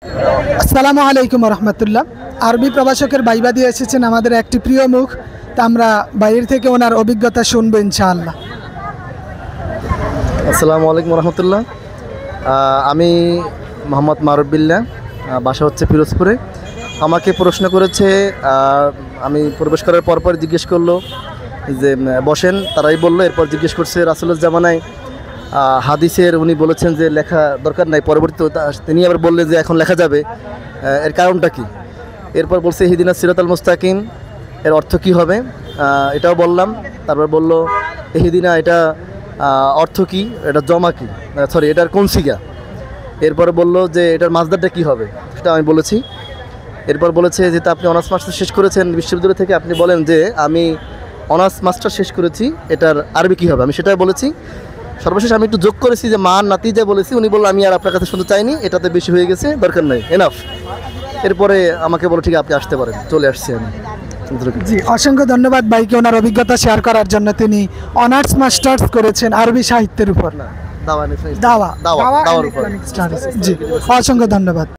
আসসালামু আলাইকুম রহমতুল্লাহ। আরবি প্রভাষকের ভাইবা দিয়ে এসেছেন আমাদের একটি প্রিয় মুখ, তা আমরা বাইরে থেকে ওনার অভিজ্ঞতা শুনবো ইনশাআল্লাহ। আসসালামু আলাইকুম রহমতুল্লাহ। আমি মোহাম্মদ মারুফ বিল্লাহ, বাসা হচ্ছে পিরোজপুরে। আমাকে প্রশ্ন করেছে, আমি প্রবেশ করার পরপর জিজ্ঞেস করলো যে বসেন, তারাই বললো। এরপর জিজ্ঞেস করছে রাসূলের জামানায় হাদিসের উনি বলেছেন যে লেখা দরকার নাই, পরবর্তীতে তিনি আবার বললেন যে এখন লেখা যাবে, এর কারণটা কি? এরপর বলছে ইহদিনা সিরাতাল মুস্তাকিম, এর অর্থ কী হবে এটাও বললাম। তারপর বলল ইহদিনা এটা অর্থ কী, এটা জমা কী, সরি এটার কোন সিগা। এরপর বলল যে এটার মাসদারটা কী হবে, সেটা আমি বলেছি। এরপর বলেছে যে তা আপনি অনার্স মাস্টার শেষ করেছেন বিশ্ববিদ্যালয় থেকে, আপনি বলেন যে আমি অনার্স মাস্টার শেষ করেছি, এটার আরবি কী হবে, আমি সেটাই বলেছি। সর্বশেষ আমি একটু যোগ করেছি যে মান নাতিজা বলেছি। উনি বললো আমি আর আপনার কাছে শুনতে চাইনি, এটাতে বেশি হয়ে গেছে, দরকার নাই, এনাফ। এরপরে আমাকে বলো ঠিক আপনি আসতে পারেন, চলে আসছি আমি। জি, অসংখ্য ধন্যবাদ ভাইকে ওনার অভিজ্ঞতা শেয়ার করার জন্য। তিনি অনার্স মাস্টার্স করেছেন আরবি সাহিত্যের উপর, দাওয়া দাওয়ার উপর। জি, অসংখ্য ধন্যবাদ।